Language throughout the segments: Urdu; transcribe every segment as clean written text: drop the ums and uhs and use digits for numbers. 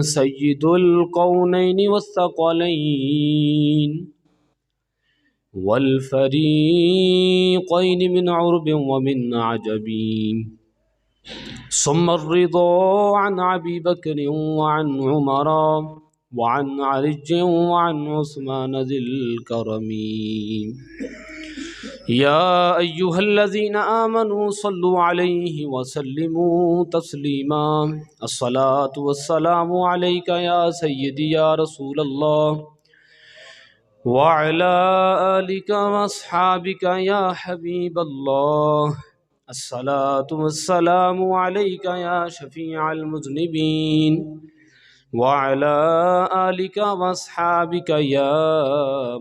سید القونین والثقلین والفریقین من عرب ومن عجب ثم الرضا عن ابی بکر وعن عمر وعن علی وعن عثمان ذی الکرم یا ایہا الذین آمنوا صلوا علیہ وسلموا تسلیما الصلاة والسلام علیک یا سیدی یا رسول اللہ وعلی آلک واصحابک یا حبیب اللہ الصلاة والسلام علیک یا شفیع المذنبین وعلی آلک واصحابک یا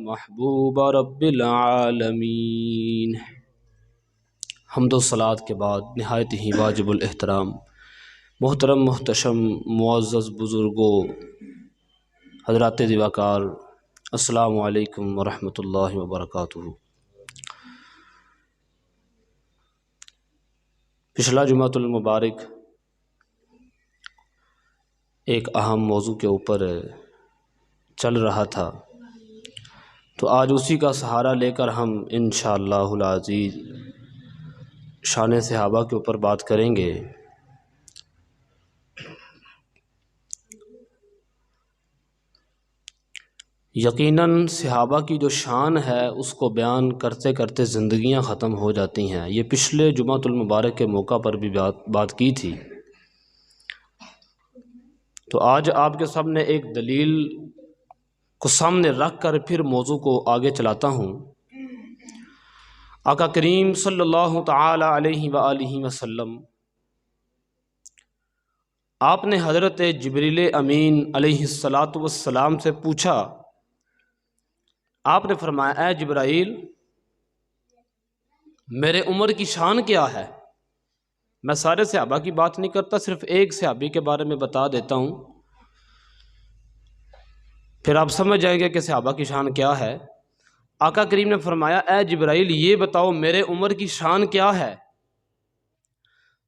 محبوب رب العالمین۔ حمد و صلوات کے بعد نہایت ہی واجب الاحترام محترم محتشم معزز بزرگوں حضرات دیواکار، السلام علیکم ورحمۃ اللہ وبرکاتہ۔ پچھلا جمعۃ المبارک ایک اہم موضوع کے اوپر چل رہا تھا، تو آج اسی کا سہارا لے کر ہم انشاءاللہ العزیز شان صحابہ کے اوپر بات کریں گے۔ یقیناً صحابہ کی جو شان ہے اس کو بیان کرتے کرتے زندگیاں ختم ہو جاتی ہیں۔ یہ پچھلے جمعۃ المبارک کے موقع پر بھی بات کی تھی، تو آج آپ کے سامنے ایک دلیل کو سامنے رکھ کر پھر موضوع کو آگے چلاتا ہوں۔ آقا کریم صلی اللہ تعالی علیہ وآلہ وسلم آپ نے حضرت جبریل امین علیہ السلام سے پوچھا، آپ نے فرمایا اے جبرائیل میرے عمر کی شان کیا ہے؟ میں سارے صحابہ کی بات نہیں کرتا، صرف ایک صحابی کے بارے میں بتا دیتا ہوں، پھر آپ سمجھ جائیں گے کہ صحابہ کی شان کیا ہے۔ آقا کریم نے فرمایا اے جبرائیل یہ بتاؤ میرے عمر کی شان کیا ہے؟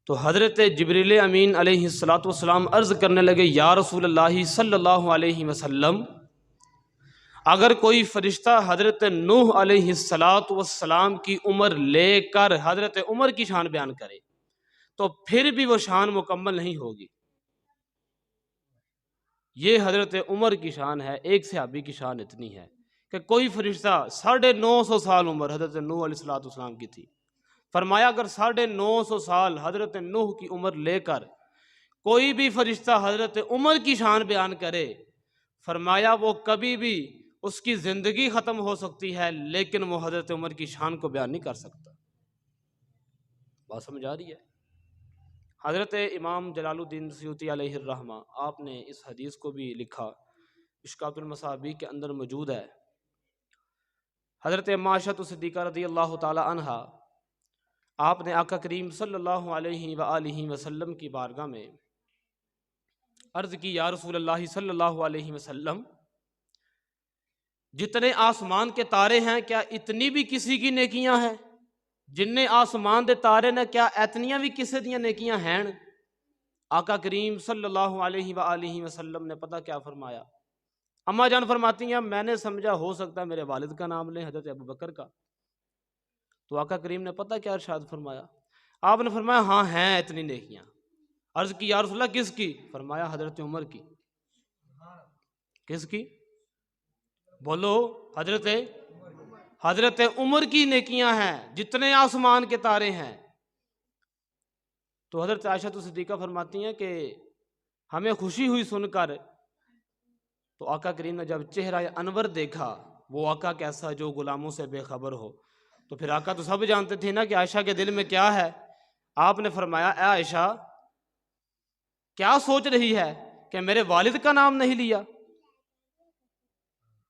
تو حضرت جبریل امین علیہ السلام عرض کرنے لگے یا رسول اللہ صلی اللہ علیہ وسلم، اگر کوئی فرشتہ حضرت نوح علیہ السلام کی عمر لے کر حضرت عمر کی شان بیان کرے تو پھر بھی وہ شان مکمل نہیں ہوگی۔ یہ حضرت عمر کی شان ہے، ایک صحابی کی شان اتنی ہے کہ کوئی فرشتہ 950 سال عمر حضرت نوح علیہ السلام کی تھی، فرمایا اگر 950 سال حضرت نوح کی عمر لے کر کوئی بھی فرشتہ حضرت عمر کی شان بیان کرے، فرمایا وہ کبھی بھی اس کی زندگی ختم ہو سکتی ہے لیکن وہ حضرت عمر کی شان کو بیان نہیں کر سکتا۔ بات سمجھ آ رہی ہے؟ حضرت امام جلال الدین سیوطی علیہ الرحمہ آپ نے اس حدیث کو بھی لکھا، مشکوٰۃ المصابیح کے اندر موجود ہے۔ حضرت اما عائشہ صدیقہ رضی اللہ تعالی عنہا آپ نے آقا کریم صلی اللہ علیہ وآلہ وسلم کی بارگاہ میں عرض کی یا رسول اللہ صلی اللہ علیہ وسلم، جتنے آسمان کے تارے ہیں کیا اتنی بھی کسی کی نیکیاں ہیں؟ جننے آسمان دے تارے نے کیا اتنیاں بھی کسی دیاں نیکیاں ہیں؟ آقا کریم صلی اللہ علیہ وآلہ وسلم نے پتہ کیا فرمایا؟ اماں جان فرماتی ہیں میں نے سمجھا ہو سکتا ہے میرے والد کا نام لیں، حضرت ابو بکر کا۔ تو آقا کریم نے پتہ کیا ارشاد فرمایا؟ آپ نے فرمایا ہاں ہیں اتنی نیکیاں۔ عرض کی یا رسول اللہ کس کی؟ فرمایا حضرت عمر کی۔ کس کی؟ بولو، حضرت عمر کی نیکیاں ہیں جتنے آسمان کے تارے ہیں۔ تو حضرت عائشہ صدیقہ فرماتی ہیں کہ ہمیں خوشی ہوئی سن کر، تو آقا کریم نے جب چہرہ انور دیکھا، وہ آقا کیسا جو غلاموں سے بے خبر ہو، تو پھر آقا تو سب جانتے تھے نا کہ عائشہ کے دل میں کیا ہے۔ آپ نے فرمایا اے عائشہ کیا سوچ رہی ہے کہ میرے والد کا نام نہیں لیا؟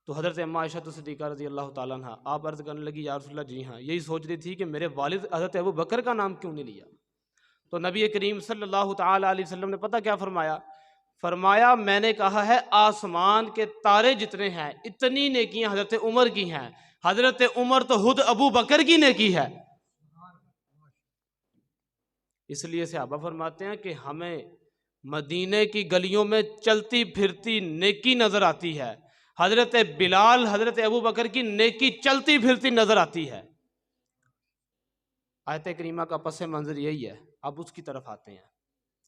تو حضرت اما عائشہ صدیقہ رضی اللہ تعالیٰ عنہ آپ عرض کرنے لگی یا رسول اللہ جی ہاں، یہی سوچ رہی تھی کہ میرے والد حضرت ابو بکر کا نام کیوں نہیں لیا؟ تو نبی کریم صلی اللہ تعالیٰ علیہ وسلم نے پتہ کیا فرمایا؟ فرمایا میں نے کہا ہے آسمان کے تارے جتنے ہیں اتنی نیکیاں حضرت عمر کی ہیں، حضرت عمر تو خود ابو بکر کی نیکی ہے۔ اس لیے صحابہ فرماتے ہیں کہ ہمیں مدینے کی گلیوں میں چلتی پھرتی نیکی نظر آتی ہے، حضرت بلال حضرت ابو بکر کی نیکی چلتی پھرتی نظر آتی ہے۔ آیت کریمہ کا پس منظر یہی ہے۔ اب اس کی طرف آتے ہیں،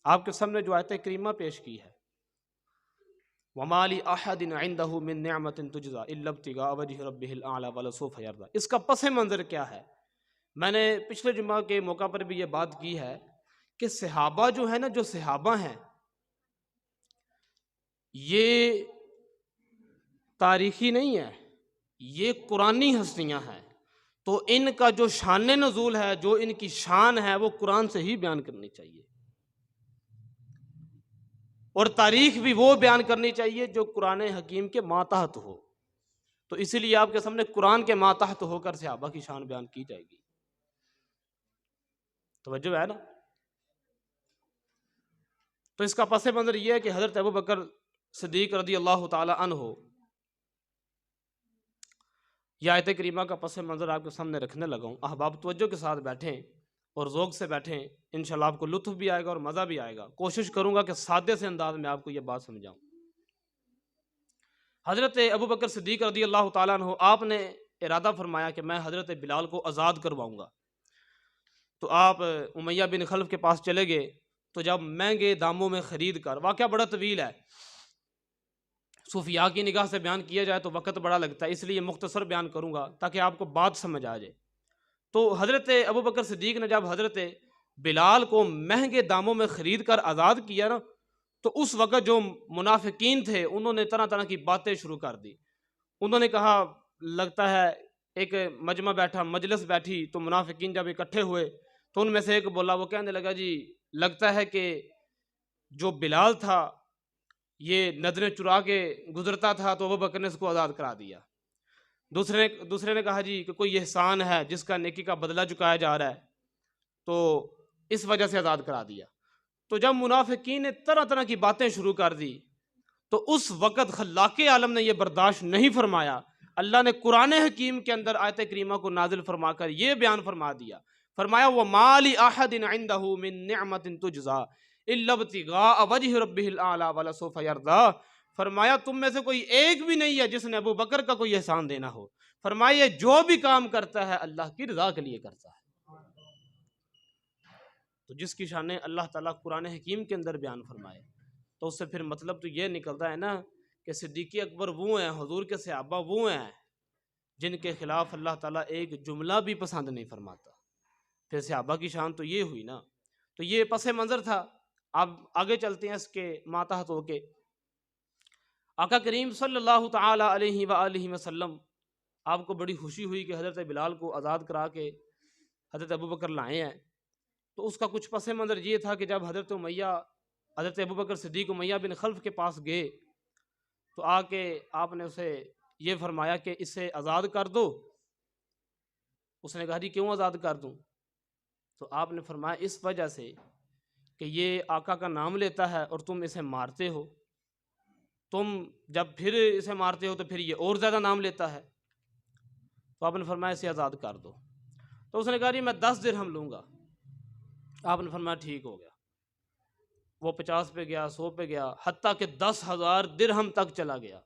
آپ کے سامنے جو آیت کریمہ پیش کی ہے، وَمَا لِأَحَدٍ عِندَهُ مِن نِعْمَةٍ تُجْزَىٰ إِلَّا ابْتِغَاءَ وَجْهِ رَبِّهِ الْأَعْلَىٰ وَلَسَوْفَ يَرْضَىٰ، اس کا پس منظر کیا ہے؟ میں نے پچھلے جمعہ کے موقع پر بھی یہ بات کی ہے کہ صحابہ جو ہے نا، جو صحابہ ہیں یہ تاریخی نہیں ہے، یہ قرآنی ہستیاں ہیں، تو ان کا جو شان نزول ہے، جو ان کی شان ہے، وہ قرآن سے ہی بیان کرنی چاہیے، اور تاریخ بھی وہ بیان کرنی چاہیے جو قرآن حکیم کے ماتحت ہو۔ تو اسی لیے آپ کے سامنے قرآن کے ماتحت ہو کر صحابہ کی شان بیان کی جائے گی۔ توجہ ہے نا؟ تو اس کا پس منظر یہ ہے کہ حضرت ابو بکر صدیق رضی اللہ تعالی عنہ، یہ آیت کریمہ کا پس منظر آپ کے سامنے رکھنے لگا ہوں۔ احباب توجہ کے ساتھ بیٹھیں اور ذوق سے بیٹھیں، انشاءاللہ آپ کو لطف بھی آئے گا اور مزہ بھی آئے گا۔ کوشش کروں گا کہ سادے سے انداز میں آپ کو یہ بات سمجھاؤں۔ حضرت ابو بکر صدیق رضی اللہ تعالیٰ عنہ، آپ نے ارادہ فرمایا کہ میں حضرت بلال کو آزاد کرواؤں گا، تو آپ امیہ بن خلف کے پاس چلے گئے، تو جب مہنگے داموں میں خرید کر، واقعہ بڑا طویل ہے، صوفیاء کی نگاہ سے بیان کیا جائے تو وقت بڑا لگتا ہے، اس لیے مختصر بیان کروں گا تاکہ آپ کو بات سمجھ آ جائے۔ تو حضرت ابو بکر صدیق نے جب حضرت بلال کو مہنگے داموں میں خرید کر آزاد کیا نا، تو اس وقت جو منافقین تھے انہوں نے طرح طرح کی باتیں شروع کر دی۔ انہوں نے کہا، لگتا ہے ایک مجمع بیٹھا، مجلس بیٹھی، تو منافقین جب اکٹھے ہوئے تو ان میں سے ایک بولا، وہ کہنے لگا، جی لگتا ہے کہ جو بلال تھا یہ نظریں چرا کے گزرتا تھا تو ابو بکر نے اس کو آزاد کرا دیا۔ دوسرے نے کہا، جی کہ کوئی احسان ہے جس کا نیکی کا بدلہ چکایا جا رہا ہے، تو اس وجہ سے آزاد کرا دیا۔ تو جب منافقین نے طرح طرح کی باتیں شروع کر دی تو اس وقت خلاق عالم نے یہ برداشت نہیں فرمایا، اللہ نے قرآن حکیم کے اندر آیت کریمہ کو نازل فرما کر یہ بیان فرما دیا، فرمایا وَمَا لِأَحَدٍ عِندَهُ مِن نِعْمَةٍ تُجْزَىٰ إِلَّا ابْتِغَاءَ وَجْهِ رَبِّهِ الْأَعْلَىٰ وَلَسَوْفَ يَرْضَىٰ، فرمایا تم میں سے کوئی ایک بھی نہیں ہے جس نے ابو بکر کا کوئی احسان دینا ہو، فرمایا جو بھی کام کرتا ہے اللہ کی رضا کے لیے کرتا ہے۔ تو جس کی شان اللہ تعالیٰ قرآن حکیم کے اندر بیان فرمائے، تو اس سے پھر مطلب تو یہ نکلتا ہے نا کہ صدیق اکبر وہ ہیں، حضور کے صحابہ وہ ہیں جن کے خلاف اللہ تعالیٰ ایک جملہ بھی پسند نہیں فرماتا۔ پھر صحابہ کی شان تو یہ ہوئی نا۔ تو یہ پس منظر تھا۔ اب آگے چلتے ہیں اس کے ماتحت ہو کے۔ آقا کریم صلی اللہ تعالی علیہ وآلہ وسلم، آپ کو بڑی خوشی ہوئی کہ حضرت بلال کو آزاد کرا کے حضرت ابو بکر لائے ہیں۔ تو اس کا کچھ پس منظر یہ تھا کہ جب حضرت ابو بکر صدیق امیہ بن خلف کے پاس گئے تو آ کے آپ نے اسے یہ فرمایا کہ اسے آزاد کر دو۔ اس نے کہا، جی کیوں آزاد کر دوں؟ تو آپ نے فرمایا اس وجہ سے کہ یہ آقا کا نام لیتا ہے اور تم اسے مارتے ہو، تم جب پھر اسے مارتے ہو تو پھر یہ اور زیادہ نام لیتا ہے۔ تو آپ نے فرمایا اسے آزاد کر دو۔ تو اس نے کہا، جی میں 10 درہم لوں گا۔ آپ نے فرمایا ٹھیک ہو گیا۔ وہ 50 پہ گیا، 100 پہ گیا، حتیٰ کہ 10,000 درہم تک چلا گیا۔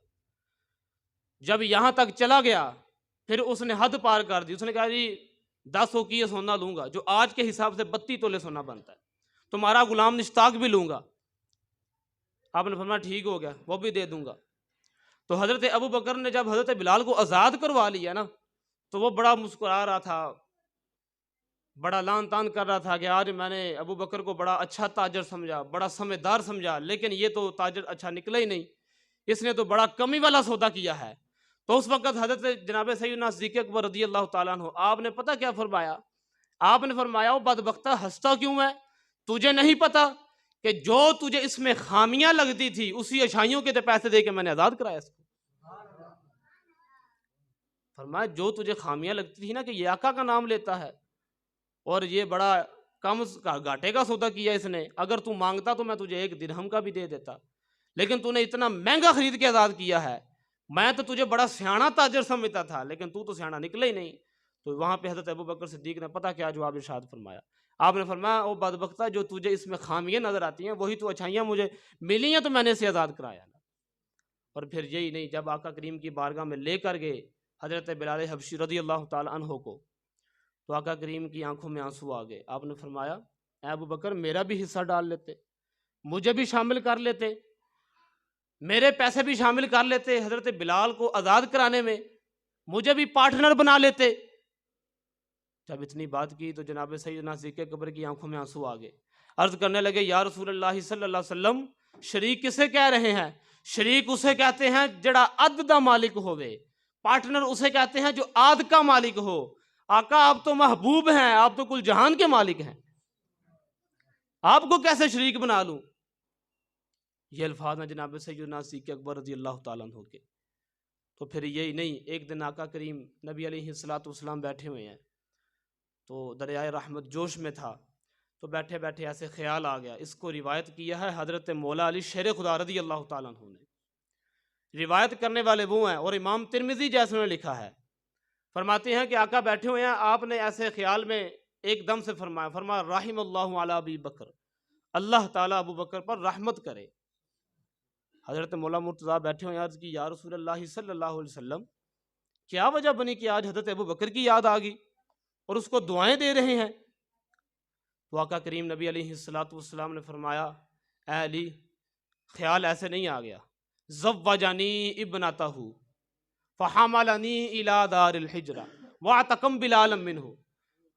جب یہاں تک چلا گیا پھر اس نے حد پار کر دی۔ اس نے کہا، جی 10 اوقیہ سونا لوں گا، جو آج کے حساب سے 32 تولے سونا بنتا ہے، تمہارا غلام نشتاق بھی لوں گا۔ آپ نے فرمایا ٹھیک ہو گیا، وہ بھی دے دوں گا۔ تو حضرت ابو بکر نے جب حضرت بلال کو آزاد کروا لیا نا، تو وہ بڑا مسکرا رہا تھا، بڑا لان تان کر رہا تھا کہ آج میں نے ابو بکر کو بڑا اچھا تاجر سمجھا، بڑا سمجھدار سمجھا، لیکن یہ تو تاجر اچھا نکلا ہی نہیں، اس نے تو بڑا کمی والا سودا کیا ہے۔ تو اس وقت حضرت جناب سیدنا صدیق اکبر رضی اللہ تعالیٰ عنہ، آپ نے پتہ کیا فرمایا؟ آپ نے فرمایا، او بدبختہ ہنستا کیوں ہے؟ تجھے نہیں پتا کہ جو تجھے اس میں خامیاں لگتی تھی اسی اچھائیوں کے پیسے دے کے میں نے آزاد کرایا اس کو۔ فرمایا جو تجھے خامیاں لگتی تھی نا کہ یہ آقا کا نام لیتا ہے اور یہ بڑا کم گھاٹے کا سودا کیا اس نے، اگر تو مانگتا تو میں تجھے 1 درہم کا بھی دے دیتا، لیکن تو نے اتنا مہنگا خرید کے آزاد کیا ہے، میں تو تجھے بڑا سیاںا تاجر سمجھتا تھا، لیکن تو سیاںا نکلا ہی نہیں۔ تو وہاں پہ حضرت ابو بکر صدیق نے پتہ کیا جواب ارشاد فرمایا؟ آپ نے فرمایا او بدبختہ، جو تجھے اس میں خامیاں نظر آتی ہیں وہی تو اچھائیاں مجھے ملی ہیں تو میں نے اسے آزاد کرایا نا۔ اور پھر یہی نہیں، جب آقا کریم کی بارگاہ میں لے کر گئے حضرت بلال حبشی رضی اللہ تعالی عنہ کو، تو آقا کریم کی آنکھوں میں آنسو آ گئے۔ آپ نے فرمایا اے ابو بکر، میرا بھی حصہ ڈال لیتے، مجھے بھی شامل کر لیتے، میرے پیسے بھی شامل کر لیتے حضرت بلال کو آزاد کرانے میں، مجھے بھی پارٹنر بنا لیتے۔ جب اتنی بات کی تو جناب سیدنا صدیق اکبر کی آنکھوں میں آنسو آ گئے۔ عرض کرنے لگے یا رسول اللہ صلی اللہ علیہ وسلم، شریک کسے کہہ رہے ہیں؟ شریک اسے کہتے ہیں جڑا عد دا مالک ہوئے، پارٹنر اسے کہتے ہیں جو آد کا مالک ہو۔ آقا آپ تو محبوب ہیں، آپ تو کل جہان کے مالک ہیں، آپ کو کیسے شریک بنا لوں؟ یہ الفاظ ہیں جناب سیدنا صدیق اکبر رضی اللہ تعالیٰ عنہ کے۔ تو پھر یہی نہیں، ایک دن آقا کریم نبی علیہ السلام بیٹھے ہوئے ہیں، تو دریائے رحمت جوش میں تھا، تو بیٹھے بیٹھے ایسے خیال آ گیا۔ اس کو روایت کیا ہے حضرت مولا علی شیر خدا رضی اللہ تعالیٰ عنہ نے۔ روایت کرنے والے وہ ہیں، اور امام ترمذی جیسے نے لکھا ہے، فرماتے ہیں کہ آقا بیٹھے ہوئے ہیں، آپ نے ایسے خیال میں ایک دم سے فرمایا رحم اللہ علی ابی بکر، اللہ تعالیٰ ابو بکر پر رحمت کرے۔ حضرت مولا مرتضیٰ بیٹھے ہوئے، عرض کی یا رسول اللہ صلی اللہ علیہ وسلم، کیا وجہ بنی کہ آج حضرت ابو بکر کی یاد آ گئی اور اس کو دعائیں دے رہے ہیں؟ تو آقا کریم نبی علیہ السلام نے فرمایا اے علی، خیال ایسے نہیں آ گیا، زوجانی ابنتہ فحملنی الی دار الحجرہ واعتقم بلالا منہ۔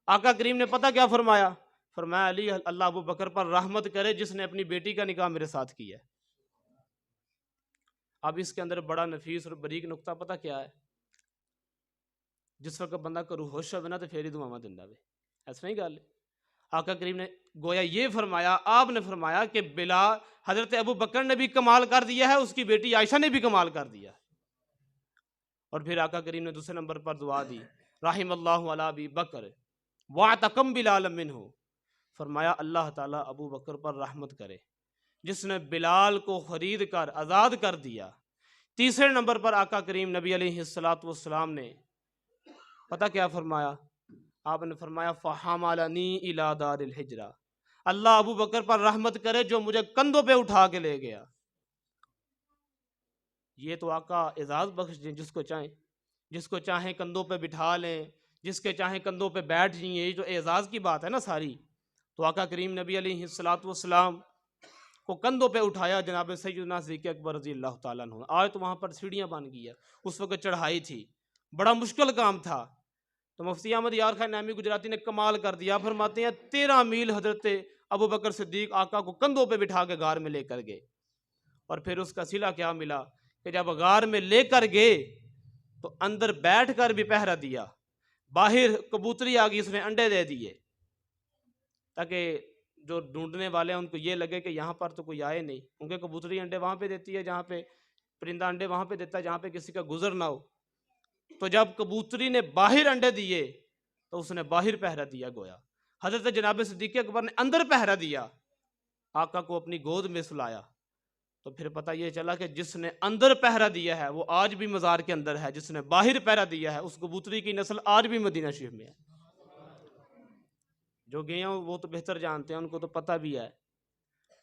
آقا کریم نے پتہ کیا فرمایا؟ فرمایا علی، اللہ ابو بکر پر رحمت کرے جس نے اپنی بیٹی کا نکاح میرے ساتھ کیا ہے۔ اب اس کے اندر بڑا نفیس اور بریک نقطہ پتہ کیا ہے؟ جس وقت بندہ کو روح ہوش ہوئے نا تو پھر ہی دعاواں دیندا وے، ایسا نہیں گل ہے۔ آقا کریم نے گویا یہ فرمایا، آپ نے فرمایا کہ بلا حضرت ابو بکر نے بھی کمال کر دیا ہے، اس کی بیٹی عائشہ نے بھی کمال کر دیا ہے۔ اور پھر آقا کریم نے دوسرے نمبر پر دعا دی رحم اللہ علی ابی بکر واعتقم بلالا منہ، فرمایا اللہ تعالیٰ ابو بکر پر رحمت کرے جس نے بلال کو خرید کر آزاد کر دیا۔ تیسرے نمبر پر آقا کریم نبی علیہ السلام نے پتہ کیا فرمایا؟ آپ نے فرمایا فحملنی الی دار الحجرہ، اللہ ابو بکر پر رحمت کرے جو مجھے کندھوں پہ اٹھا کے لے گیا۔ یہ تو آقا اعزاز بخش دیں جس کو چاہیں، جس کو چاہیں کندھوں پہ بٹھا لیں، جس کے چاہیں کندھوں پہ بیٹھ جائیں، یہ جو اعزاز کی بات ہے نا ساری، تو آقا کریم نبی علیہ السلام کو کندھوں پہ اٹھایا جناب سیدنا صدیق اکبر رضی اللہ تعالیٰ عنہ۔ آج تو وہاں پر سیڑھیاں بن گئی ہے، اس وقت چڑھائی تھی، بڑا مشکل کام تھا۔ تو مفتی احمد یار خان نامی گجراتی نے کمال کر دیا، فرماتے ہیں 13 میل حضرت ابو بکر صدیق آقا کو کندھوں پہ بٹھا کے غار میں لے کر گئے۔ اور پھر اس کا صلہ کیا ملا کہ جب غار میں لے کر گئے تو اندر بیٹھ کر بھی پہرا دیا، باہر کبوتری آ گئی، اس نے انڈے دے دیے تاکہ جو ڈھونڈنے والے ہیں ان کو یہ لگے کہ یہاں پر تو کوئی آئے نہیں، کیونکہ کبوتری انڈے وہاں پہ دیتی ہے جہاں پہ پرندہ انڈے وہاں پہ دیتا ہے جہاں پہ کسی کا گزر نہ ہو۔ تو جب کبوتری نے باہر انڈے دیے تو اس نے باہر پہرا دیا، گویا حضرت جناب صدیق اکبر نے اندر پہرا دیا، آقا کو اپنی گود میں سلایا۔ تو پھر پتہ یہ چلا کہ جس نے اندر پہرا دیا ہے وہ آج بھی مزار کے اندر ہے، جس نے باہر پہرا دیا ہے اس کبوتری کی نسل آج بھی مدینہ شریف میں ہے۔ جو گئے ہیں وہ تو بہتر جانتے ہیں، ان کو تو پتہ بھی ہے۔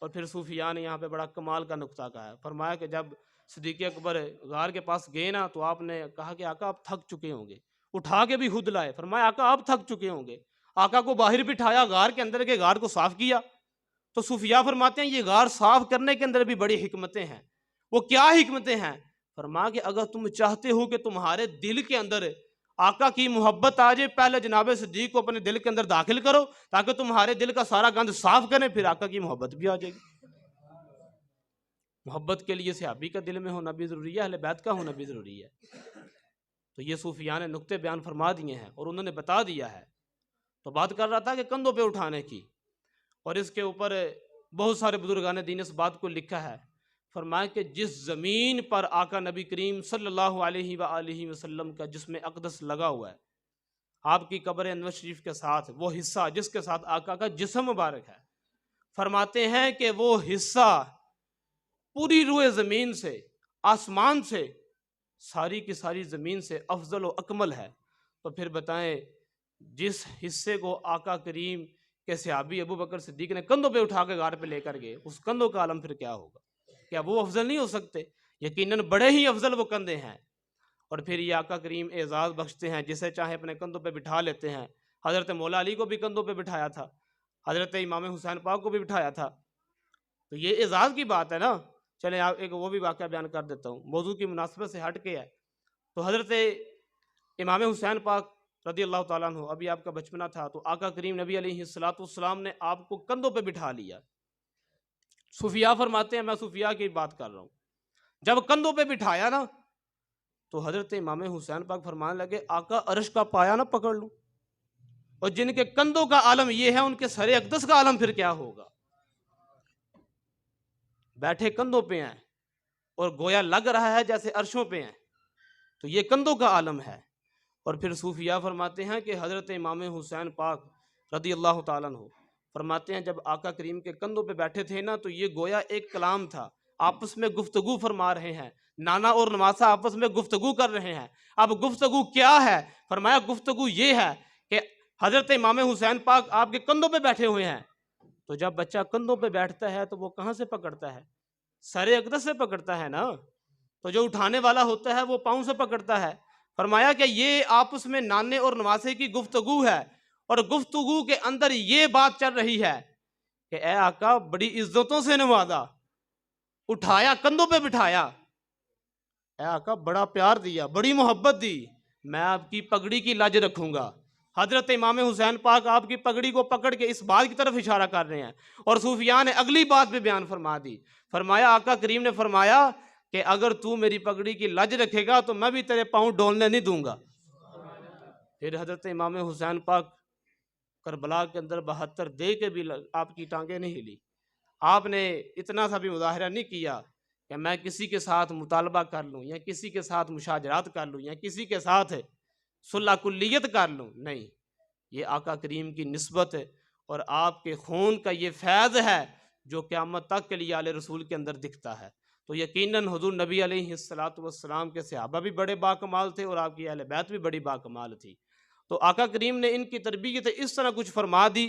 اور پھر صوفیاء نے یہاں پہ بڑا کمال کا نقطہ کہا ہے، فرمایا کہ جب صدیق اکبر غار کے پاس گئے نا تو آپ نے کہا کہ آقا آپ تھک چکے ہوں گے، اٹھا کے بھی خود لائے، فرمایا آقا آپ تھک چکے ہوں گے، آقا کو باہر بٹھایا، غار کے اندر کے غار کو صاف کیا۔ تو صوفیاء فرماتے ہیں یہ غار صاف کرنے کے اندر بھی بڑی حکمتیں ہیں۔ وہ کیا حکمتیں ہیں؟ فرمایا کہ اگر تم چاہتے ہو کہ تمہارے دل کے اندر آقا کی محبت آ جائے، پہلے جناب صدیق کو اپنے دل کے اندر داخل کرو تاکہ تمہارے دل کا سارا گند صاف کریں، پھر آقا کی محبت بھی آ جائے گی۔ محبت کے لیے صحابی کا دل میں ہونا بھی ضروری ہے، اہل بیت کا ہونا بھی ضروری ہے۔ تو یہ صوفیاء نے نقطے بیان فرما دیے ہیں اور انہوں نے بتا دیا ہے۔ تو بات کر رہا تھا کہ کندھوں پہ اٹھانے کی، اور اس کے اوپر بہت سارے بزرگان دین اس بات کو لکھا ہے، فرمایا کہ جس زمین پر آقا نبی کریم صلی اللہ علیہ وآلہ وسلم کا جسم اقدس لگا ہوا ہے، آپ کی قبر انور شریف کے ساتھ وہ حصہ جس کے ساتھ آقا کا جسم مبارک ہے، فرماتے ہیں کہ وہ حصہ پوری روئے زمین سے، آسمان سے، ساری کی ساری زمین سے افضل و اکمل ہے۔ تو پھر بتائیں جس حصے کو آقا کریم کہ صحابی ابو بکر صدیق نے کندھوں پہ اٹھا کے غار پہ لے کر گئے، اس کندھوں کا عالم پھر کیا ہوگا؟ کیا وہ افضل نہیں ہو سکتے؟ یقیناً بڑے ہی افضل وہ کندھے ہیں۔ اور پھر یہ آقا کریم اعزاز بخشتے ہیں، جسے چاہے اپنے کندھوں پہ بٹھا لیتے ہیں۔ حضرت مولا علی کو بھی کندھوں پہ بٹھایا تھا، حضرت امام حسین پاک کو بھی بٹھایا تھا، تو یہ اعزاز کی بات ہے نا۔ چلیں آپ ایک وہ بھی واقعہ بیان کر دیتا ہوں، موضوع کی مناسبت سے ہٹ کے ہے۔ تو حضرت امام حسین پاک رضی اللہ تعالیٰ عنہ، ابھی آپ کا بچپنا تھا، تو آقا کریم نبی علیہ السلام نے آپ کو کندھوں پہ بٹھا لیا۔ صوفیاء فرماتے ہیں، میں صوفیاء کی بات کر رہا ہوں، جب کندھوں پہ بٹھایا نا تو حضرت امام حسین پاک فرمانے لگے آقا عرش کا پایا نہ پکڑ لوں، اور جن کے کندھوں کا عالم یہ ہے ان کے سر اقدس کا عالم پھر کیا ہوگا؟ بیٹھے کندھوں پہ ہیں اور گویا لگ رہا ہے جیسے عرشوں پہ ہیں، تو یہ کندھوں کا عالم ہے۔ اور پھر صوفیاء فرماتے ہیں کہ حضرت امام حسین پاک رضی اللہ تعالیٰ عنہ فرماتے ہیں جب آقا کریم کے کندھوں پہ بیٹھے تھے نا تو یہ گویا ایک کلام تھا، آپس میں گفتگو فرما رہے ہیں، نانا اور نواسا آپس میں گفتگو کر رہے ہیں۔ اب گفتگو کیا ہے؟ فرمایا گفتگو یہ ہے کہ حضرت امام حسین پاک آپ کے کندھوں پہ بیٹھے ہوئے ہیں، تو جب بچہ کندھوں پہ بیٹھتا ہے تو وہ کہاں سے پکڑتا ہے؟ سر اقدس سے پکڑتا ہے نا، تو جو اٹھانے والا ہوتا ہے وہ پاؤں سے پکڑتا ہے۔ فرمایا کہ یہ آپس میں نانے اور نواسے کی گفتگو ہے، اور گفتگو کے اندر یہ بات چل رہی ہے کہ اے آقا بڑی عزتوں سے نوازا، اٹھایا کندھوں پہ بٹھایا، اے آقا بڑا پیار دیا، بڑی محبت دی، میں آپ کی پگڑی کی لاج رکھوں گا۔ حضرت امام حسین پاک آپ کی پگڑی کو پکڑ کے اس بات کی طرف اشارہ کر رہے ہیں، اور صوفیاء نے اگلی بات بھی بیان فرما دی۔ فرمایا آقا کریم نے فرمایا کہ اگر تو میری پگڑی کی لاج رکھے گا تو میں بھی تیرے پاؤں ڈولنے نہیں دوں گا۔ پھر حضرت امام حسین پاک کربلا کے اندر 72 دے کے بھی آپ کی ٹانگیں نہیں ہلی۔ آپ نے اتنا سا بھی مظاہرہ نہیں کیا کہ میں کسی کے ساتھ مطالبہ کر لوں یا کسی کے ساتھ مشاجرات کر لوں یا کسی کے ساتھ صلح کلیت کر لوں، نہیں، یہ آقا کریم کی نسبت ہے اور آپ کے خون کا یہ فیض ہے جو قیامت تک کے لیے آل رسول کے اندر دکھتا ہے۔ تو یقیناً حضور نبی علیہ السلام کے صحابہ بھی بڑے باکمال تھے اور آپ کی اہل بیت بھی بڑی باکمال تھی۔ تو آقا کریم نے ان کی تربیت اس طرح کچھ فرما دی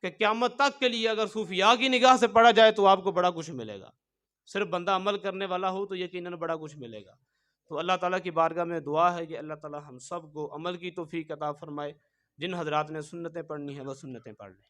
کہ قیامت تک کے لیے اگر صوفیاء کی نگاہ سے پڑھا جائے تو آپ کو بڑا کچھ ملے گا، صرف بندہ عمل کرنے والا ہو تو یقیناً بڑا کچھ ملے گا۔ تو اللہ تعالیٰ کی بارگاہ میں دعا ہے کہ اللہ تعالیٰ ہم سب کو عمل کی توفیق عطا فرمائے۔ جن حضرات نے سنتیں پڑھنی ہیں وہ سنتیں پڑھ لیں۔